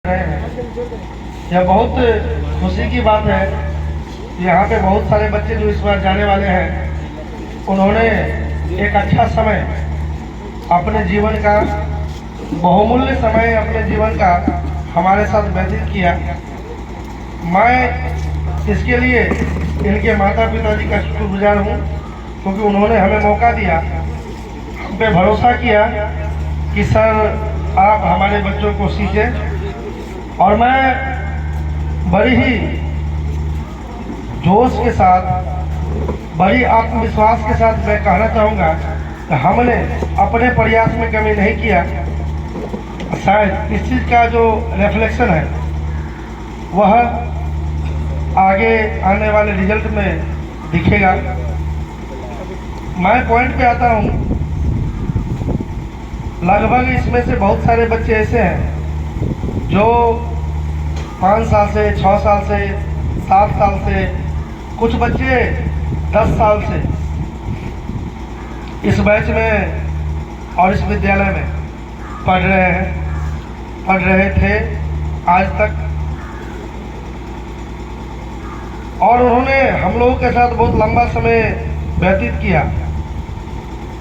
यह बहुत खुशी की बात है। यहाँ पे बहुत सारे बच्चे जो इस बार जाने वाले हैं, उन्होंने एक अच्छा समय अपने जीवन का, बहुमूल्य समय अपने जीवन का हमारे साथ व्यतीत किया। मैं इसके लिए इनके माता पिता जी का शुक्रगुजार हूँ, क्योंकि उन्होंने हमें मौका दिया, हम पे भरोसा किया कि सर आप हमारे बच्चों को सीखें। और मैं बड़ी ही जोश के साथ, बड़ी आत्मविश्वास के साथ मैं कहना चाहूँगा कि हमने अपने प्रयास में कमी नहीं किया। शायद इस चीज़ का जो रिफ्लेक्शन है वह आगे आने वाले रिजल्ट में दिखेगा। मैं पॉइंट पे आता हूँ। लगभग इसमें से बहुत सारे बच्चे ऐसे हैं जो 5 साल से, 6 साल से, 7 साल से, कुछ बच्चे 10 साल से इस बैच में और इस विद्यालय में पढ़ रहे थे आज तक। और उन्होंने हम लोगों के साथ बहुत लंबा समय व्यतीत किया।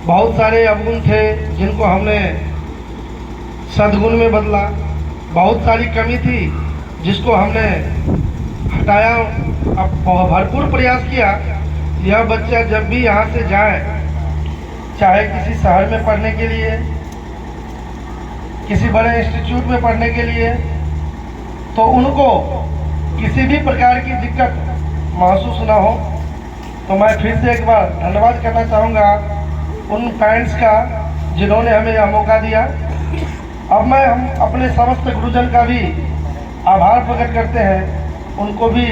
बहुत सारे अवगुण थे जिनको हमने सद्गुण में बदला। बहुत सारी कमी थी जिसको हमने हटाया। अब भरपूर प्रयास किया। यह बच्चा जब भी यहाँ से जाए, चाहे किसी शहर में पढ़ने के लिए, किसी बड़े इंस्टीट्यूट में पढ़ने के लिए, तो उनको किसी भी प्रकार की दिक्कत महसूस ना हो। तो मैं फिर से एक बार धन्यवाद करना चाहूँगा उन पेरेंट्स का जिन्होंने हमें यह मौका दिया। अब मैं हम अपने समस्त गुरुजन का भी आभार प्रकट करते हैं, उनको भी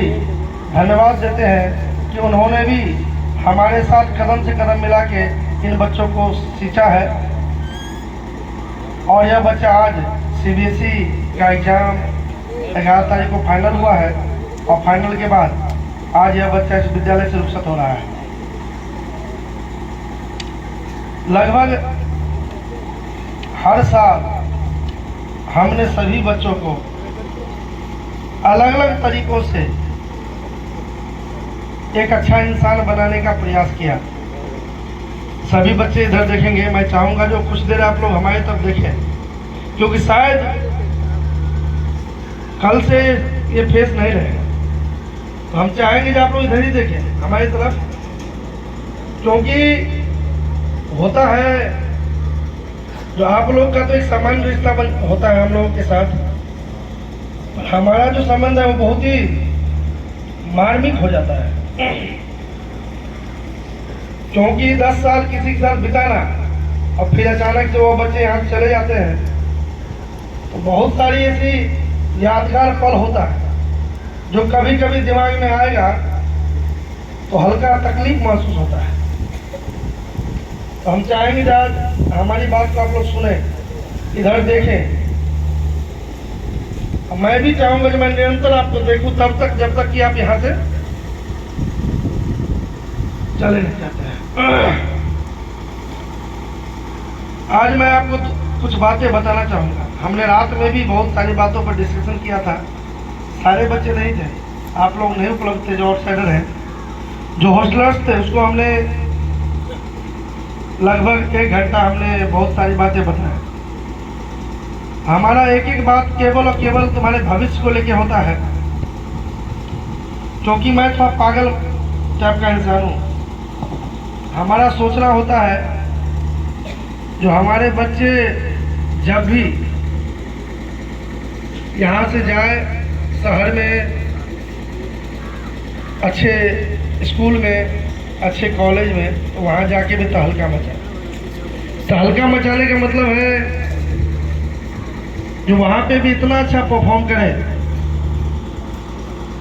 धन्यवाद देते हैं कि उन्होंने भी हमारे साथ कदम से कदम मिला के इन बच्चों को सींचा है। और यह बच्चा आज सीबीएसई का एग्ज़ाम 11 तारीख को फाइनल हुआ है, और फाइनल के बाद आज यह बच्चा इस विद्यालय से रुखसत हो रहा है। लगभग हर साल हमने सभी बच्चों को अलग अलग तरीकों से एक अच्छा इंसान बनाने का प्रयास किया। सभी बच्चे इधर देखेंगे। मैं चाहूँगा जो कुछ देर आप लोग हमारी तरफ देखें, क्योंकि शायद कल से ये फेस नहीं रहेगा। तो हम चाहेंगे कि आप लोग इधर ही देखें हमारी तरफ, क्योंकि होता है जो आप लोग का तो एक सामान्य रिश्ता होता है हम लोगों के साथ, हमारा जो संबंध है वो बहुत ही मार्मिक हो जाता है। क्योंकि 10 साल किसी के साथ बिताना और फिर अचानक से वो बच्चे यहाँ से चले जाते हैं, तो बहुत सारी ऐसी यादगार पल होता है जो कभी कभी दिमाग में आएगा तो हल्का तकलीफ महसूस होता है। तो हम चाहेंगे कि आज हमारी बात को आप लोग सुने, इधर देखें। मैं भी चाहूंगा कि मैं निरंतर आपको देखूं तब तक, जब तक कि आप यहाँ से चले नहीं जाते हैं। आज मैं आपको कुछ बातें बताना चाहूँगा। हमने रात में भी बहुत सारी बातों पर डिस्कशन किया था। सारे बच्चे नहीं थे, आप लोग नहीं उपलब्ध थे, जो आउटसाइडर हैं, जो हॉस्टलर्स थे, उसको हमने लगभग 1 घंटा हमने बहुत सारी बातें बताई। हमारा एक एक बात केवल और केवल तुम्हारे भविष्य को लेके होता है, क्योंकि मैं थोड़ा पागल टाइप का इंसान हूँ। हमारा सोचना होता है जो हमारे बच्चे जब भी यहाँ से जाए, शहर में, अच्छे स्कूल में, अच्छे कॉलेज में, तो वहाँ जाके भी तहलका मचाए। तहलका मचाने का मतलब है जो वहाँ पे भी इतना अच्छा परफॉर्म करे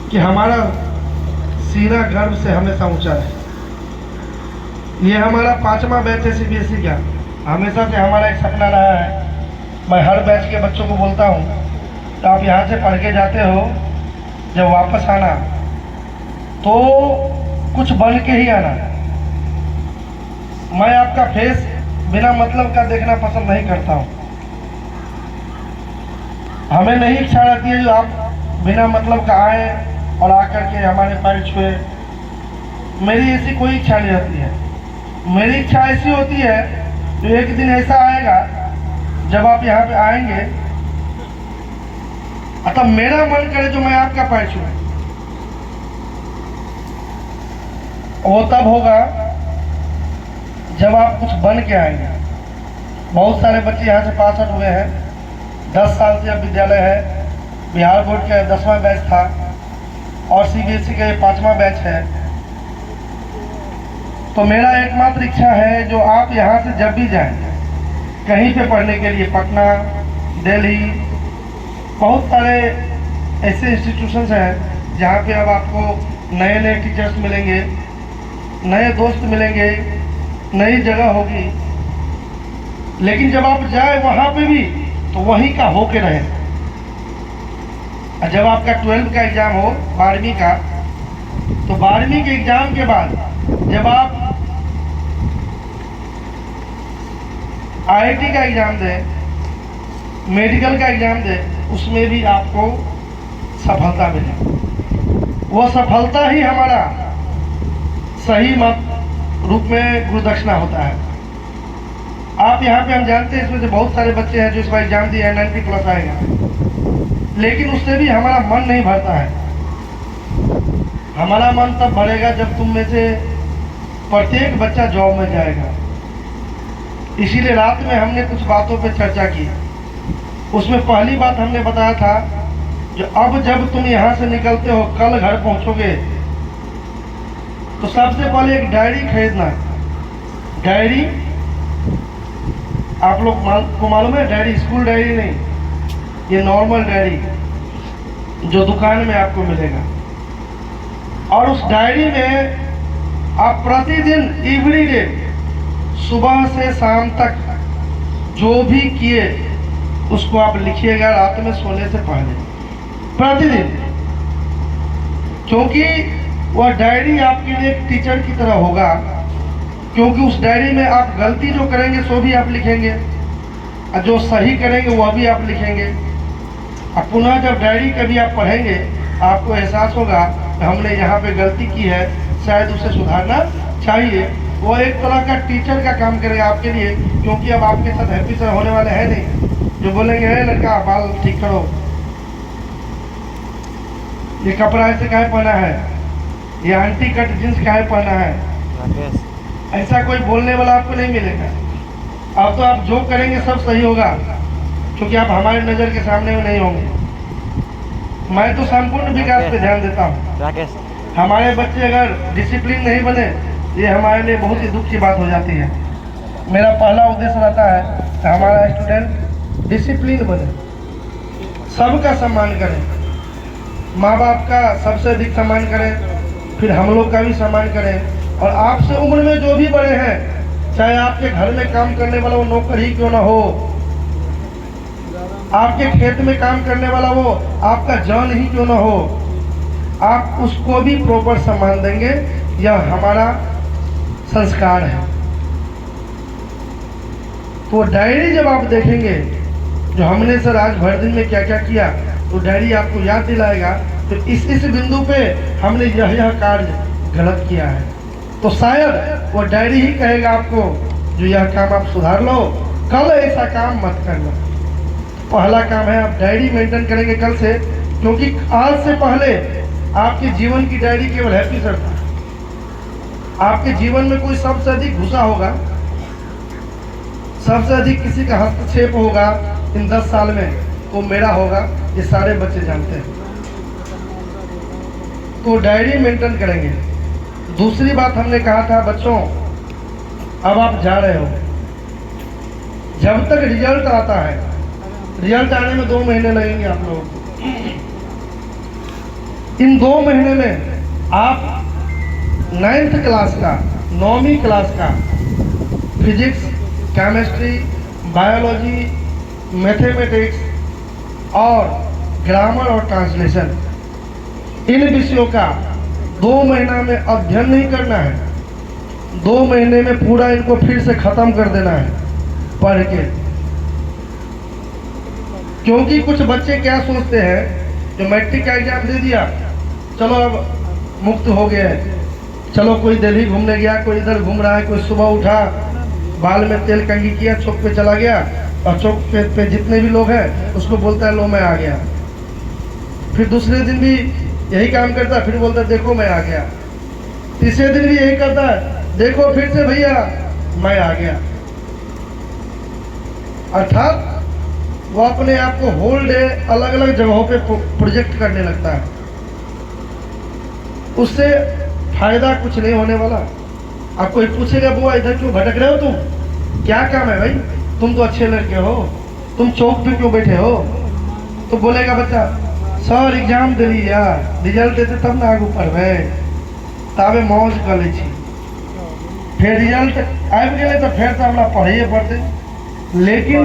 कि हमारा सीना गर्व से हमेशा ऊंचा है। ये हमारा 5वां बैच है सीबीएसई का। हमेशा से हमारा एक सपना रहा है। मैं हर बैच के बच्चों को बोलता हूँ तो आप यहाँ से पढ़ के जाते हो, जब वापस आना तो कुछ बन के ही आना। मैं आपका फेस बिना मतलब का देखना पसंद नहीं करता हूँ। हमें नहीं इच्छा रहती है जो आप बिना मतलब का आए और आकर के हमारे पैर छुए। मेरी ऐसी कोई इच्छा नहीं रहती है। मेरी इच्छा ऐसी होती है जो एक दिन ऐसा आएगा जब आप यहाँ पे आएंगे, अतः मेरा मन करे जो मैं आपका पैर छूऊं। वो तब होगा जब आप कुछ बन के आएंगे। बहुत सारे बच्चे यहाँ से पास आउट हुए हैं। 10 साल से अब विद्यालय है। बिहार बोर्ड का 10वां बैच था और CBSE का ये 5वां बैच है। तो मेरा एकमात्र इच्छा है जो आप यहाँ से जब भी जाएं कहीं पे पढ़ने के लिए, पटना, दिल्ली, बहुत सारे ऐसे इंस्टीट्यूशंस हैं जहाँ पे अब आपको नए नए टीचर्स मिलेंगे, नए दोस्त मिलेंगे, नई जगह होगी। लेकिन जब आप जाए वहाँ पे भी तो वहीं का होके रहे। जब आपका 12th का एग्ज़ाम हो, 12वीं का, तो 12वीं के एग्ज़ाम के बाद जब आप IIT का एग्ज़ाम दें, मेडिकल का एग्ज़ाम दें, उसमें भी आपको सफलता मिले। वो सफलता ही हमारा सही मत रूप में गुरुदक्षिणा होता है। आप यहाँ पे, हम जानते हैं इसमें से बहुत सारे बच्चे हैं जो इस बार एग्ज़ाम दिए हैं, 90+ आएगा, लेकिन उससे भी हमारा मन नहीं भरता है। हमारा मन तब भरेगा जब तुम में से प्रत्येक बच्चा जॉब में जाएगा। इसीलिए रात में हमने कुछ बातों पे चर्चा की। उसमें पहली बात हमने बताया था जो अब जब तुम यहाँ से निकलते हो, कल घर पहुँचोगे, तो सबसे पहले एक डायरी खरीदना। डायरी आप लोग को मालूम है, डायरी स्कूल डायरी नहीं, ये नॉर्मल डायरी जो दुकान में आपको मिलेगा। और उस डायरी में आप प्रतिदिन एवरीडे सुबह से शाम तक जो भी किए उसको आप लिखिएगा रात में सोने से पहले, प्रतिदिन। क्योंकि वह डायरी आपके लिए एक टीचर की तरह होगा, क्योंकि उस डायरी में आप गलती जो करेंगे सो भी आप लिखेंगे और जो सही करेंगे वह भी आप लिखेंगे। और पुनः जब डायरी कभी आप पढ़ेंगे आपको एहसास होगा कि हमने यहाँ पे गलती की है, शायद उसे सुधारना चाहिए। वो एक तरह का टीचर का काम करेगा आपके लिए, क्योंकि अब आपके साथ हैप्पी सर होने वाले हैं नहीं जो बोलेंगे हे लड़का बाल ठीक करो, ये कपड़ा ऐसे काहे पहना है, ये आंटी कट जींस काहे पहना है। ऐसा कोई बोलने वाला आपको नहीं मिलेगा। अब तो आप जो करेंगे सब सही होगा, क्योंकि आप हमारे नज़र के सामने में नहीं होंगे। मैं तो संपूर्ण विकास पे ध्यान देता हूँ। हमारे बच्चे अगर डिसिप्लिन नहीं बने, ये हमारे लिए बहुत ही दुख की बात हो जाती है। मेरा पहला उद्देश्य रहता है कि हमारा स्टूडेंट डिसिप्लिन बने, सबका सम्मान करें, माँ बाप का सबसे अधिक सम्मान करें, फिर हम लोग का भी सम्मान करें। और आपसे उम्र में जो भी बड़े हैं, चाहे आपके घर में काम करने वाला वो नौकर ही क्यों ना हो, आपके खेत में काम करने वाला वो आपका जान ही क्यों ना हो, आप उसको भी प्रॉपर सम्मान देंगे। यह हमारा संस्कार है। तो डायरी जब आप देखेंगे जो हमने सर आज भर दिन में क्या क्या किया, तो डायरी आपको याद दिलाएगा तो इस बिंदु पे हमने यह कार्य गलत किया है। तो शायद वो डायरी ही कहेगा आपको जो यह काम आप सुधार लो, कल ऐसा काम मत करना। पहला काम है आप डायरी मेंटेन करेंगे कल से, क्योंकि आज से पहले आपके जीवन की डायरी केवल हैप्पी सर था। आपके जीवन में कोई सबसे अधिक घुसा होगा, सबसे अधिक किसी का हस्तक्षेप होगा इन 10 साल में, वो मेरा होगा, ये सारे बच्चे जानते हैं। तो डायरी मेंटेन करेंगे। दूसरी बात हमने कहा था बच्चों, अब आप जा रहे हो, जब तक रिजल्ट आता है, रिजल्ट आने में 2 महीने लगेंगे आप लोगों को। इन 2 महीने में आप 9th क्लास का, 9वीं क्लास का फिजिक्स, केमिस्ट्री, बायोलॉजी, मैथमेटिक्स और ग्रामर और ट्रांसलेशन, इन विषयों का 2 महीना में अध्ययन नहीं करना है, 2 महीने में पूरा इनको फिर से खत्म कर देना है पढ़ के। क्योंकि कुछ बच्चे क्या सोचते हैं, जो मैट्रिक का एग्जाम दे दिया, चलो अब मुक्त हो गए हैं, चलो कोई दिल्ली घूमने गया, कोई इधर घूम रहा है, कोई सुबह उठा बाल में तेल कंघी किया, चौक पे चला गया और चौक पे जितने भी लोग हैं उसको बोलता है लो मैं आ गया। फिर दूसरे दिन भी यही काम करता है, फिर बोलता है देखो मैं आ गया। तीसरे दिन भी यही करता है, देखो फिर से भैया मैं आ गया। अर्थात वो अपने आप को होल डे अलग अलग जगहों पे प्रोजेक्ट करने लगता है। उससे फायदा कुछ नहीं होने वाला। अब कोई पूछेगा बुआ इधर क्यों भटक रहे हो, तुम क्या काम है भाई, तुम तो अच्छे लड़के हो, तुम चौक पे क्यों बैठे हो? तो बोलेगा बच्चा सर एग्जाम दे लिया, रिजल्ट देते तब ना आगू पढ़बे, तबे मौज कर लै छी। फिर रिजल्ट आबि गेलै तो फिर तो हमरा पढ़िए पड़ते। लेकिन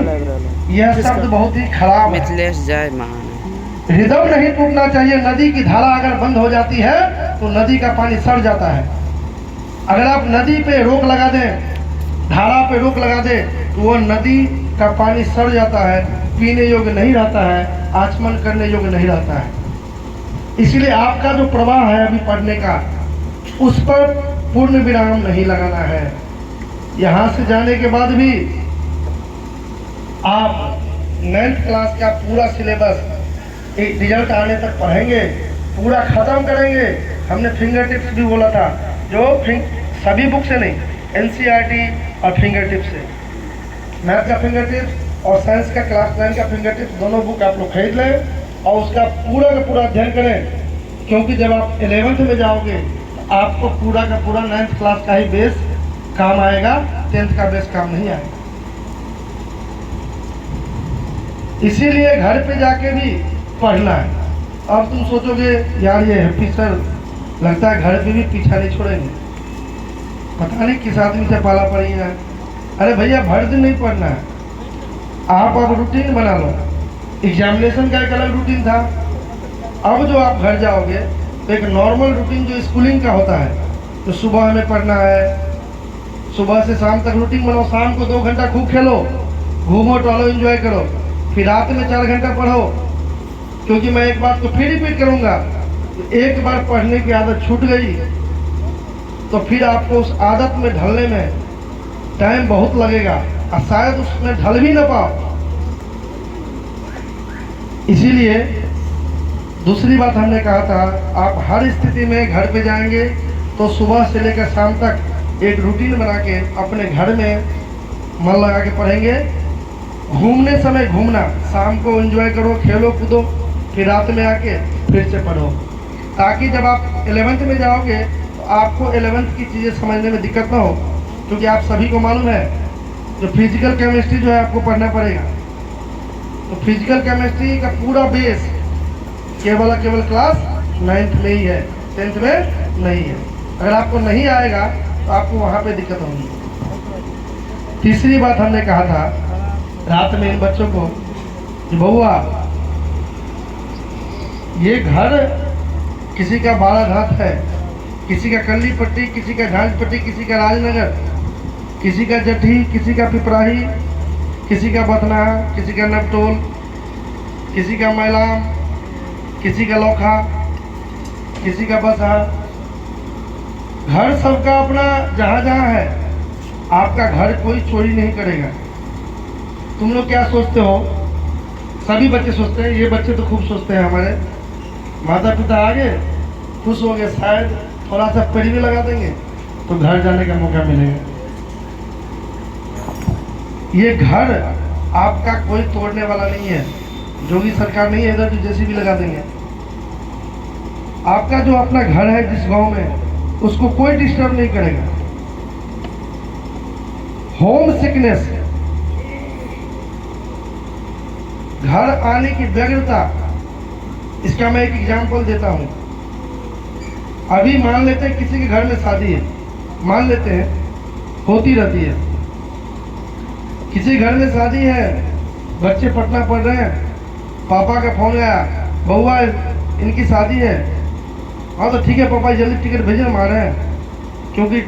यह शब्द बहुत ही खराब है। मिथिलेश जय महान। रिदम नहीं टूटना चाहिए। नदी की धारा अगर बंद हो जाती है तो नदी का पानी सड़ जाता है। अगर आप नदी पे रोक लगा दें, धारा पे रोक लगा दें, तो वो नदी का पानी सड़ जाता है, पीने योग्य नहीं रहता है, आचमन करने योग्य नहीं रहता है। इसलिए आपका जो प्रवाह है अभी पढ़ने का, उस पर पूर्ण विराम नहीं लगाना है। यहाँ से जाने के बाद भी आप 9th क्लास का पूरा सिलेबस एक रिजल्ट आने तक पढ़ेंगे, पूरा खत्म करेंगे। हमने फिंगर टिप्स भी बोला था, जो सभी बुक से नहीं, एनसीईआरटी और फिंगर टिप्स से, मैथ का फिंगर टिप्स और साइंस का क्लास 9 का फिंगर टिप्स, दोनों बुक आप लोग खरीद लें और उसका पूरा का पूरा अध्ययन करें। क्योंकि जब आप 11th में जाओगे तो आपको पूरा का पूरा 9th क्लास का ही बेस काम आएगा, 10th का बेस काम नहीं आएगा। इसीलिए घर पे जाके भी पढ़ना है। अब तुम सोचोगे यार ये हैप्पी सर लगता है घर पे भी पीछा नहीं छोड़ेंगे, पता नहीं किस आदमी से पाला पड़ी है। अरे भैया भर दिन नहीं पढ़ना है, आप अब रूटीन बना लो। एग्जामिनेशन का एक अलग रूटीन था, अब जो आप घर जाओगे तो एक नॉर्मल रूटीन जो स्कूलिंग का होता है, तो सुबह हमें पढ़ना है, सुबह से शाम तक रूटीन बनाओ। शाम को 2 घंटा खूब खेलो, घूमो टहलो, एंजॉय करो। फिर रात में 4 घंटा पढ़ो। क्योंकि मैं एक बात को फिर रिपीट करूंगा, एक बार पढ़ने की आदत छूट गई तो फिर आपको उस आदत में ढलने में टाइम बहुत लगेगा और शायद उसमें ढल भी ना पाओ। इसीलिए दूसरी बात हमने कहा था, आप हर स्थिति में घर पे जाएंगे तो सुबह से लेकर शाम तक एक रूटीन बना के अपने घर में मन लगा के पढ़ेंगे। घूमने समय घूमना, शाम को एंजॉय करो, खेलो कूदो, फिर रात में आके फिर से पढ़ो, ताकि जब आप 11th में जाओगे तो आपको 11th की चीज़ें समझने में दिक्कत ना हो। क्योंकि आप सभी को मालूम है जो फिजिकल केमिस्ट्री जो है आपको पढ़ना पड़ेगा, तो फिजिकल केमिस्ट्री का पूरा बेस केवल क्लास 9th में ही है, 10th में नहीं है। अगर आपको नहीं आएगा तो आपको वहाँ पे दिक्कत होगी। तीसरी बात हमने कहा था रात में इन बच्चों को, बउआ ये घर किसी का बालाघाट है, किसी का कल्ली पट्टी, किसी का झांझ पट्टी, किसी का राजनगर, किसी का जट्टी, किसी का पिपराही, किसी का बथना, किसी का नपटोल, किसी का मैलाम, किसी का लौखा, किसी का बसा। घर सबका अपना जहाँ जहाँ है। आपका घर कोई चोरी नहीं करेगा। तुम लोग क्या सोचते हो? सभी बच्चे सोचते हैं, ये बच्चे तो खूब सोचते हैं, हमारे माता पिता आगे खुश हो गए, शायद थोड़ा सा पेड़ भी लगा देंगे तो घर जाने का मौका मिलेगा। ये घर आपका कोई तोड़ने वाला नहीं है, जोगी सरकार नहीं है इधर जो जेसीबी लगा देंगे। आपका जो अपना घर है जिस गांव में, उसको कोई डिस्टर्ब नहीं करेगा। होम सिकनेस, घर आने की व्यग्रता, इसका मैं एक एग्जांपल देता हूं। अभी मान लेते हैं किसी के घर में शादी है, मान लेते हैं होती रहती है, किसी घर में शादी है, बच्चे पटना पढ़ रहे हैं, पापा का फोन आया, बउआ इनकी शादी है। हाँ तो ठीक है पापा जल्दी टिकट भेजे, हम आ रहे हैं, क्योंकि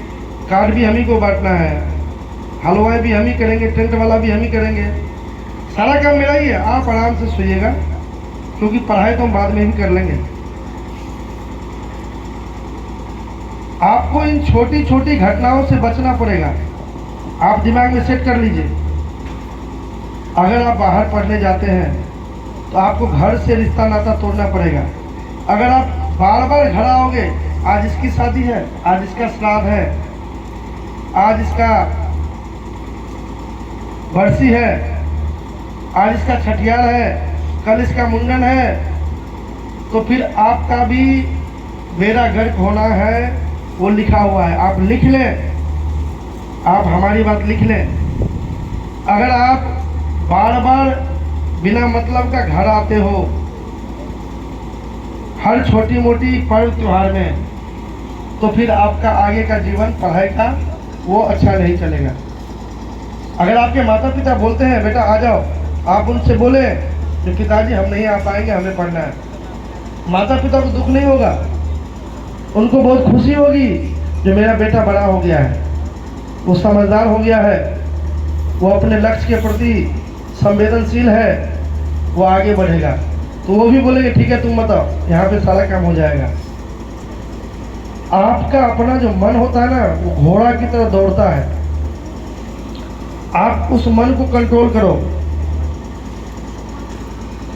कार्ड भी हम ही को बांटना है, हलवाई भी हम ही करेंगे, टेंट वाला भी हम ही करेंगे, सारा काम मेरा ही है, आप आराम से सोइएगा, क्योंकि पढ़ाई तो हम बाद में भी कर लेंगे। आपको इन छोटी छोटी घटनाओं से बचना पड़ेगा। आप दिमाग में सेट कर लीजिए, अगर आप बाहर पढ़ने जाते हैं तो आपको घर से रिश्ता नाता तोड़ना पड़ेगा। अगर आप बार बार घर आओगे, आज इसकी शादी है, आज इसका श्राद्ध है, आज इसका बरसी है, आज इसका छठियार है, कल इसका मुंडन है, तो फिर आपका भी मेरा घर होना है वो लिखा हुआ है। आप लिख लें, आप हमारी बात लिख लें। अगर आप बार बार बिना मतलब का घर आते हो हर छोटी मोटी पर्व त्योहार में, तो फिर आपका आगे का जीवन पढ़ाई का वो अच्छा नहीं चलेगा। अगर आपके माता पिता बोलते हैं बेटा आ जाओ, आप उनसे बोले कि पिताजी हम नहीं आ पाएंगे, हमें पढ़ना है, माता पिता को दुख नहीं होगा, उनको बहुत खुशी होगी जो मेरा बेटा बड़ा हो गया है, वो समझदार हो गया है, वो अपने लक्ष्य के प्रति संवेदनशील है, वो आगे बढ़ेगा। तो वो भी बोलेंगे ठीक है तुम बताओ, यहाँ पे सारा काम हो जाएगा। आपका अपना जो मन होता है ना, वो घोड़ा की तरह दौड़ता है। आप उस मन को कंट्रोल करो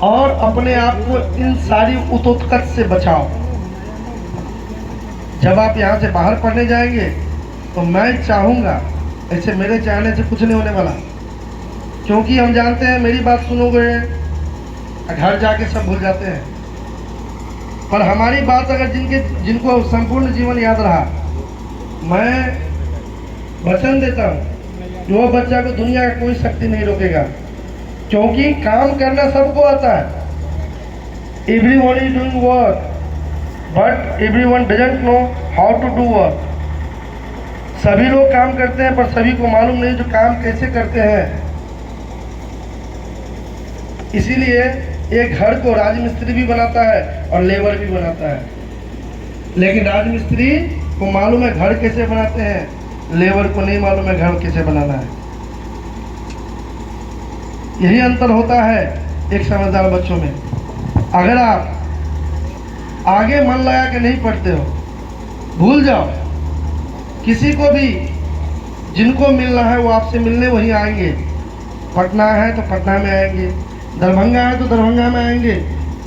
और अपने आप को इन सारी उत्कट से बचाओ। जब आप यहाँ से बाहर पढ़ने जाएंगे तो मैं चाहूँगा, ऐसे मेरे चाहने से कुछ नहीं होने वाला, क्योंकि हम जानते हैं मेरी बात सुनोगे घर जाके सब भूल जाते हैं, पर हमारी बात अगर जिनको संपूर्ण जीवन याद रहा, मैं वचन देता हूँ जो बच्चा को दुनिया का कोई शक्ति नहीं रोकेगा, क्योंकि काम करना सबको आता है। Everyone is doing work but everyone doesn't know how to do work. सभी लोग काम करते हैं पर सभी को मालूम नहीं जो काम कैसे करते हैं। इसीलिए एक घर को राजमिस्त्री भी बनाता है और लेबर भी बनाता है, लेकिन राजमिस्त्री को मालूम है घर कैसे बनाते हैं, लेबर को नहीं मालूम है घर कैसे बनाना है। यही अंतर होता है एक समझदार बच्चों में। अगर आप आगे मन लगा के नहीं पढ़ते हो, भूल जाओ। किसी को भी जिनको मिलना है वो आपसे मिलने वहीं आएंगे। पटना है तो पटना में आएंगे, दरभंगा है तो दरभंगा में आएंगे,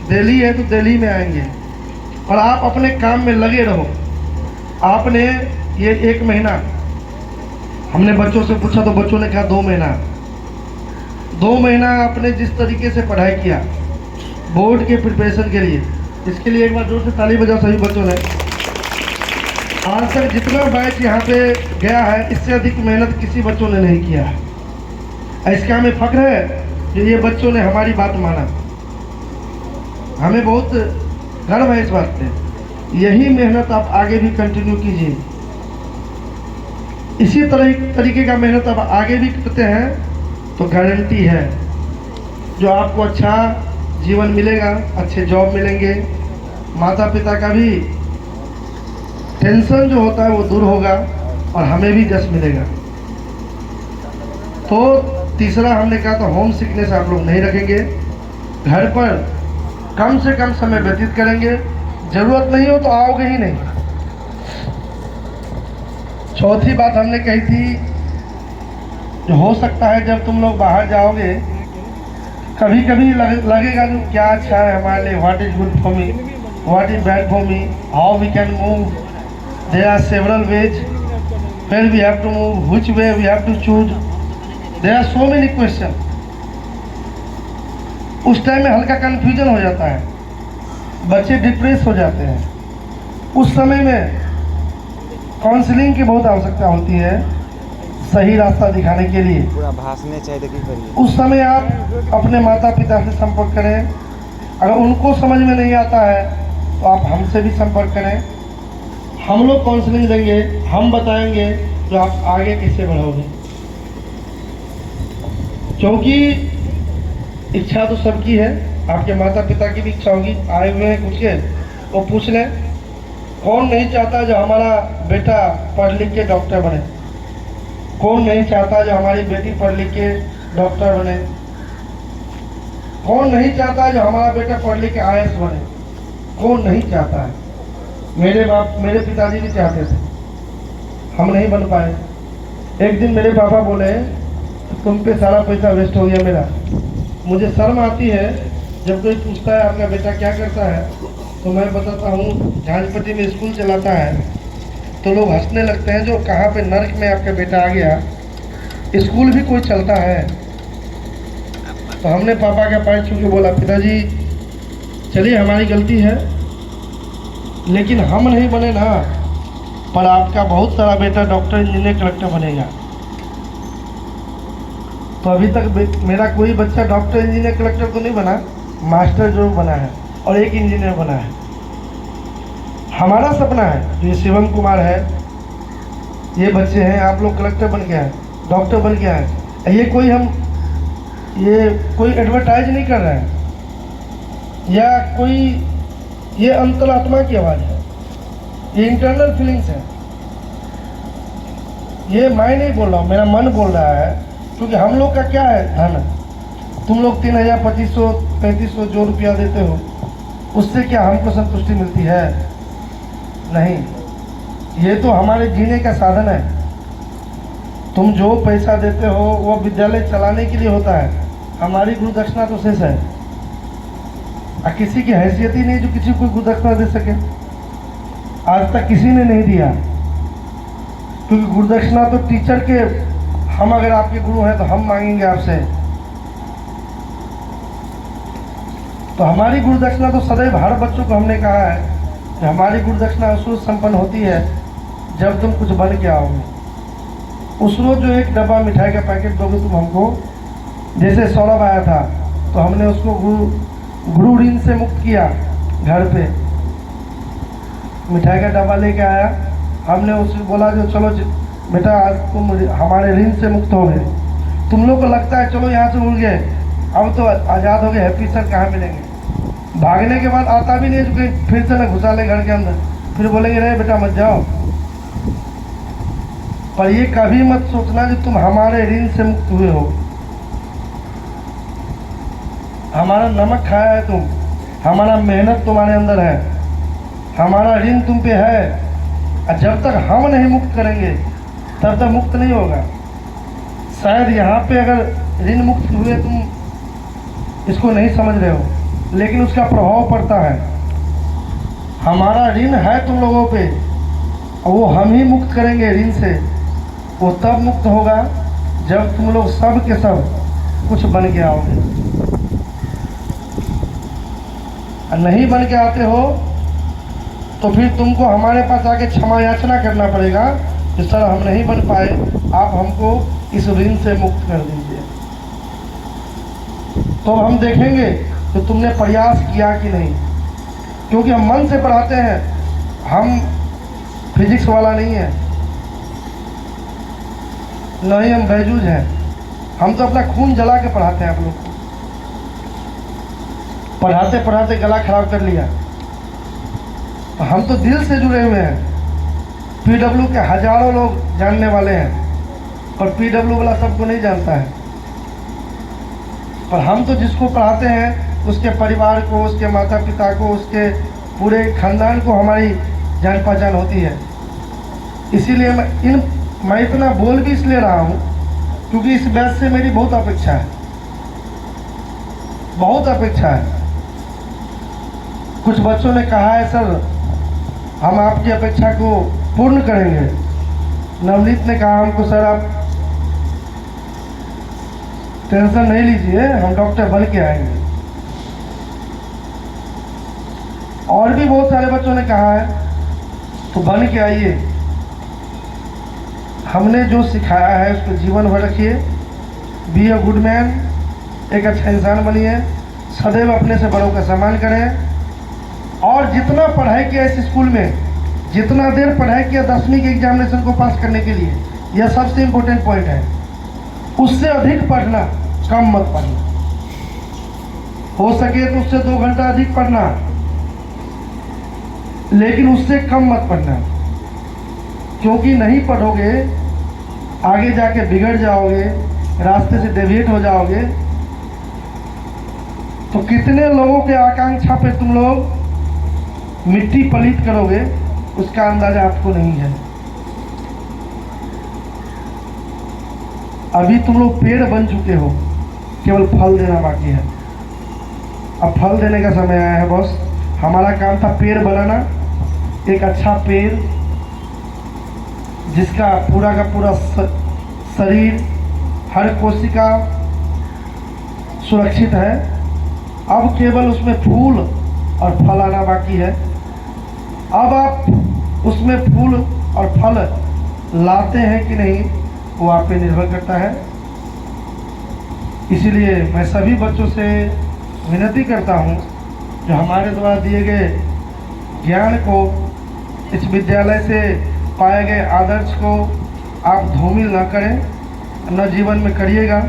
दिल्ली है तो दिल्ली में आएंगे। और आप अपने काम में लगे रहो। आपने ये 1 महीना, हमने बच्चों से पूछा तो बच्चों ने कहा 2 महीना। 2 महीना आपने जिस तरीके से पढ़ाई किया बोर्ड के प्रिपरेशन के लिए, इसके लिए एक बार जोर से ताली बजाओ सभी बच्चों ने। आज तक जितना बैच यहाँ पे गया है, इससे अधिक मेहनत किसी बच्चों ने नहीं किया है। इसका हमें फख्र है जो ये बच्चों ने हमारी बात माना। हमें बहुत गर्व है इस बात पे। यही मेहनत आप आगे भी कंटिन्यू कीजिए। इसी तरीके का मेहनत आप आगे भी करते हैं तो गारंटी है जो आपको अच्छा जीवन मिलेगा, अच्छे जॉब मिलेंगे, माता पिता का भी टेंशन जो होता है वो दूर होगा और हमें भी जश मिलेगा। तो तीसरा हमने कहा तो होम सिकनेस आप लोग नहीं रखेंगे, घर पर कम से कम समय व्यतीत करेंगे, जरूरत नहीं हो तो आओगे ही नहीं। चौथी बात हमने कही थी जो हो सकता है जब तुम लोग बाहर जाओगे कभी कभी लगेगा कि क्या अच्छा है हमारे लिए, what is good for me, what is bad for me, how we can move, there are several ways, where we have to move, which way we have to choose, there are so many question. उस time में हल्का confusion हो जाता है, बच्चे depress हो जाते हैं। उस समय में काउंसलिंग की बहुत आवश्यकता होती है सही रास्ता दिखाने के लिए। पूरा भाषण चाहिए। उस समय आप अपने माता पिता से संपर्क करें, अगर उनको समझ में नहीं आता है तो आप हमसे भी संपर्क करें। हम लोग काउंसलिंग देंगे, हम बताएंगे जो आप आगे कैसे बढ़ोगे। क्योंकि इच्छा तो सबकी है, आपके माता पिता की भी इच्छा होगी, आए हुए हैं कुछ के वो पूछ लें कौन नहीं चाहता जो हमारा बेटा पढ़ लिख के डॉक्टर बने, कौन नहीं चाहता जो हमारी बेटी पढ़ लिख के डॉक्टर बने। कौन नहीं चाहता है जो हमारा बेटा पढ़ लिख के IAS बने? कौन नहीं चाहता है? मेरे पिताजी भी चाहते थे, हम नहीं बन पाए। एक दिन मेरे पापा बोले तुम पे सारा पैसा वेस्ट हो गया मेरा। मुझे शर्म आती है जब कोई पूछता है आपका बेटा क्या करता है, तो मैं बताता हूँ झांझपट्टी में स्कूल चलाता है। तो लोग हंसने लगते हैं, जो कहाँ पे नर्क में आपका बेटा आ गया, स्कूल भी कोई चलता है? तो हमने पापा के पैर छू के बोला पिताजी चलिए हमारी गलती है, लेकिन हम नहीं बने ना, पर आपका बहुत सारा बेटा डॉक्टर, इंजीनियर, कलेक्टर बनेगा। तो अभी तक मेरा कोई बच्चा डॉक्टर, इंजीनियर, कलेक्टर तो नहीं बना, मास्टर जरूर बना है और एक इंजीनियर बना है। हमारा सपना है, ये शिवम कुमार है, ये बच्चे हैं, आप लोग कलेक्टर बन गया है, डॉक्टर बन गया है। ये कोई एडवर्टाइज नहीं कर रहा है या कोई ये अंतरात्मा की आवाज़ है, ये इंटरनल फीलिंग्स है। ये मैं नहीं बोल रहा हूँ, मेरा मन बोल रहा है, क्योंकि हम लोग का क्या है धन। तुम लोग 3000, 2500, 3500 जो रुपया देते हो, उससे क्या हमको संतुष्टि मिलती है? नहीं, ये तो हमारे जीने का साधन है। तुम जो पैसा देते हो वो विद्यालय चलाने के लिए होता है, हमारी गुरु दक्षिणा तो शेष है। किसी की हैसियत ही नहीं जो किसी को गुरु दक्षिणा दे सके, आज तक किसी ने नहीं दिया। क्योंकि गुरु दक्षिणा तो टीचर के, हम अगर आपके गुरु हैं तो हम मांगेंगे आपसे। तो हमारी गुरु दक्षिणा तो सदैव हर बच्चों को हमने कहा है कि हमारी गुरु दक्षिणा उस रोज संपन्न होती है जब तुम कुछ बन के आओगे। उस रोज जो एक डब्बा मिठाई का पैकेट दोगे तुम हमको, जैसे सौरभ आया था तो हमने उसको गुरु ऋण से मुक्त किया। घर पे मिठाई का डब्बा लेके आया, हमने उससे बोला जो चलो बेटा आज तुम हमारे ऋण से मुक्त हो गए। तुम लोग को लगता है चलो यहाँ से उड़ गए, अब तो आज़ाद हो गए, हैप्पी सर कहाँ मिलेंगे। भागने के बाद आता भी नहीं, जो फिर से न घुसा ले घर के अंदर, फिर बोलेंगे नहीं बेटा मत जाओ। पर ये कभी मत सोचना कि तुम हमारे ऋण से मुक्त हुए हो। हमारा नमक खाया है तुम, हमारा मेहनत तुम्हारे अंदर है, हमारा ऋण तुम पे है। और जब तक हम नहीं मुक्त करेंगे तब तक मुक्त नहीं होगा। शायद यहाँ पे अगर ऋण मुक्त हुए तुम इसको नहीं समझ रहे हो, लेकिन उसका प्रभाव पड़ता है। हमारा ऋण है तुम लोगों पे, और वो हम ही मुक्त करेंगे ऋण से। वो तब मुक्त होगा जब तुम लोग सब के सब कुछ बन के आओगे। और नहीं बन के आते हो तो फिर तुमको हमारे पास आके क्षमा याचना करना पड़ेगा कि सर हम नहीं बन पाए, आप हमको इस ऋण से मुक्त कर दीजिए। तो हम देखेंगे कि तुमने प्रयास किया कि नहीं, क्योंकि हम मन से पढ़ाते हैं, हम फिजिक्स वाला नहीं है, न ही हम बैजूज हैं। हम तो अपना खून जला के पढ़ाते हैं आप लोग को। पढ़ाते पढ़ाते गला खराब कर लिया। हम तो दिल से जुड़े हुए हैं। PW के हजारों लोग जानने वाले हैं, और PW वाला सबको नहीं जानता है। पर हम तो जिसको पढ़ाते हैं उसके परिवार को, उसके माता पिता को, उसके पूरे खानदान को हमारी जान पहचान होती है। इसीलिए मैं इतना बोल भी इसलिए रहा हूँ क्योंकि इस बैच से मेरी बहुत अपेक्षा है, बहुत अपेक्षा है। कुछ बच्चों ने कहा है सर हम आपकी अपेक्षा को पूर्ण करेंगे। नवनीत ने कहा हमको सर आप टेंशन नहीं लीजिए, हम डॉक्टर बन के आएंगे। और भी बहुत सारे बच्चों ने कहा है तो बन के आइए। हमने जो सिखाया है उसको जीवन भर रखिए। बी अ गुड मैन, एक अच्छा इंसान बनिए, सदैव अपने से बड़ों का सम्मान करें। और जितना पढ़ाई किया इस स्कूल में, जितना देर पढ़ाई किया 10वीं के एग्जामिनेशन को पास करने के लिए, यह सबसे इम्पोर्टेंट पॉइंट है। उससे अधिक पढ़ना, कम मत पढ़ना। हो सके तो उससे 2 घंटा अधिक पढ़ना, लेकिन उससे कम मत पढ़ना। क्योंकि नहीं पढ़ोगे आगे जाके बिगड़ जाओगे, रास्ते से डेविएट हो जाओगे। तो कितने लोगों के आकांक्षा पे तुम लोग मिट्टी पलीत करोगे उसका अंदाजा आपको नहीं है। अभी तुम लोग पेड़ बन चुके हो, केवल फल देना बाकी है। अब फल देने का समय आया है बॉस। हमारा काम था पेड़ बनाना, एक अच्छा पेड़ जिसका पूरा का पूरा शरीर, हर कोशिका सुरक्षित है। अब केवल उसमें फूल और फल आना बाकी है। अब आप उसमें फूल और फल लाते हैं कि नहीं वो आप पे निर्भर करता है। इसीलिए मैं सभी बच्चों से विनती करता हूँ जो हमारे द्वारा दिए गए ज्ञान को, इस विद्यालय से पाए गए आदर्श को आप धूमिल न करें, न जीवन में करिएगा।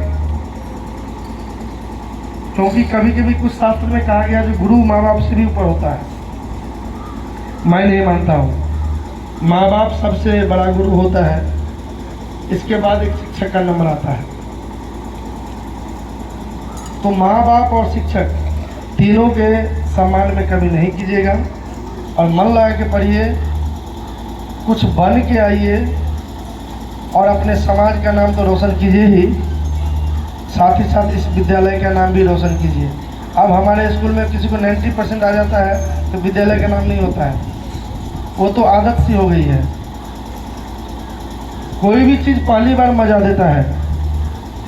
क्योंकि कभी कभी कुछ शास्त्र में कहा गया जो गुरु माँ बाप से भी ऊपर होता है। मैं नहीं मानता हूँ। माँ बाप सबसे बड़ा गुरु होता है, इसके बाद एक शिक्षक का नंबर आता है। तो माँ बाप और शिक्षक तीनों के सम्मान में कमी नहीं कीजिएगा और मन लगा के पढ़िए, कुछ बन के आइए और अपने समाज का नाम तो रोशन कीजिए ही, साथ ही साथ इस विद्यालय का नाम भी रोशन कीजिए। अब हमारे स्कूल में किसी को 90% आ जाता है तो विद्यालय का नाम नहीं होता है, वो तो आदत सी हो गई है। कोई भी चीज़ पहली बार मजा देता है,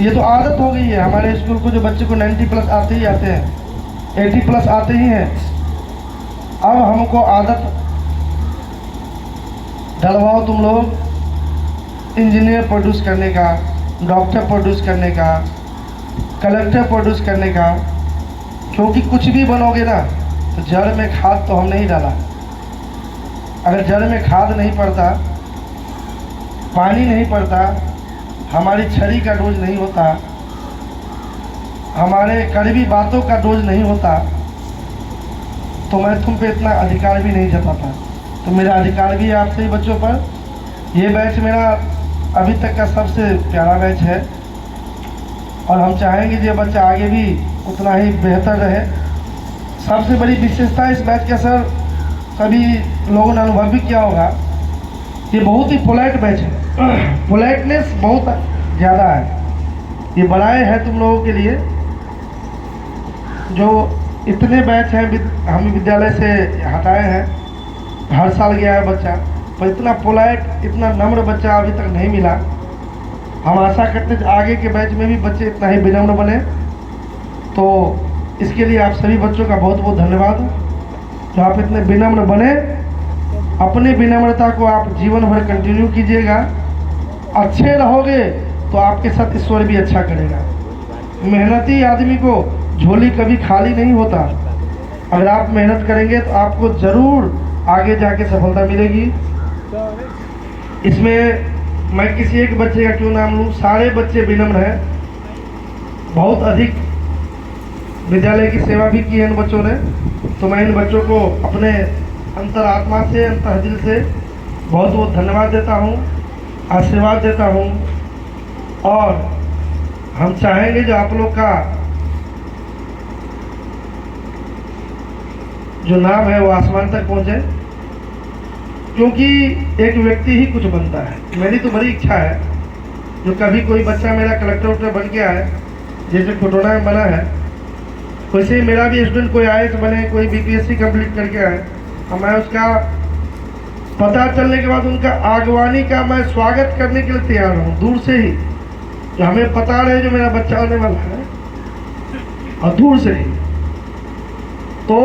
ये तो आदत हो गई है। हमारे स्कूल को जो बच्चे को 90+ आते ही आते हैं, 80+ आते ही हैं। अब हमको आदत डलवाओ तुम लोग इंजीनियर प्रोड्यूस करने का, डॉक्टर प्रोड्यूस करने का, कलेक्टर प्रोड्यूस करने का। क्योंकि कुछ भी बनोगे ना तो जड़ में खाद तो हम नहीं डाला। अगर जड़ में खाद नहीं पड़ता, पानी नहीं पड़ता, हमारी छड़ी का डोज नहीं होता, हमारे कड़वी बातों का डोज नहीं होता, तो मैं तुम पे इतना अधिकार भी नहीं जताता। तो मेरा अधिकार भी है आपसे ही बच्चों पर। ये बैच मेरा अभी तक का सबसे प्यारा बैच है और हम चाहेंगे कि ये बच्चा आगे भी उतना ही बेहतर रहे। सबसे बड़ी विशेषता इस बैच का सर, सभी लोगों ने अनुभव भी किया होगा, ये बहुत ही पोलाइट बैच है। पोलाइटनेस बहुत ज़्यादा है। ये बनाए हैं तुम लोगों के लिए। जो इतने बैच हैं हम विद्यालय से हटाए हैं, हर साल गया है बच्चा, पर इतना पोलाइट, इतना नम्र बच्चा अभी तक नहीं मिला। हम आशा करते हैं आगे के बैच में भी बच्चे इतना ही विनम्र बने। तो इसके लिए आप सभी बच्चों का बहुत बहुत धन्यवाद जो आप इतने विनम्र बने। अपनी विनम्रता को आप जीवन भर कंटिन्यू कीजिएगा। अच्छे रहोगे तो आपके साथ ईश्वर भी अच्छा करेगा। मेहनती आदमी को झोली कभी खाली नहीं होता। अगर आप मेहनत करेंगे तो आपको ज़रूर आगे जाके सफलता मिलेगी। इसमें मैं किसी एक बच्चे का क्यों नाम लूँ, सारे बच्चे विनम्र हैं। बहुत अधिक विद्यालय की सेवा भी की है इन बच्चों ने। तो मैं इन बच्चों को अपने अंतरात्मा से, अंतर्दिल से बहुत बहुत धन्यवाद देता हूँ, आशीर्वाद देता हूँ। और हम चाहेंगे जो आप लोग का जो नाम है वो आसमान तक पहुँचे, क्योंकि एक व्यक्ति ही कुछ बनता है। मेरी तो बड़ी इच्छा है जो कभी कोई बच्चा मेरा कलेक्टर उक्टर बन के आए, जैसे कोटोना में बना है, वैसे ही मेरा भी स्टूडेंट कोई IAS बने, कोई BPSC कंप्लीट करके आए, और मैं उसका पता चलने के बाद उनका आगवानी का मैं स्वागत करने के लिए तैयार हूँ, दूर से ही। जो हमें पता रहे जो मेरा बच्चा होने वाला है, और दूर से ही, तो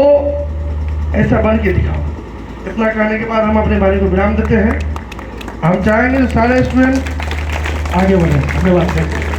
ऐसा बन के दिखाओ। इतना कहने के बाद हम अपने बारी को विराम देते हैं। हम चाहेंगे सारे स्टूडेंट आगे बढ़े। धन्यवाद।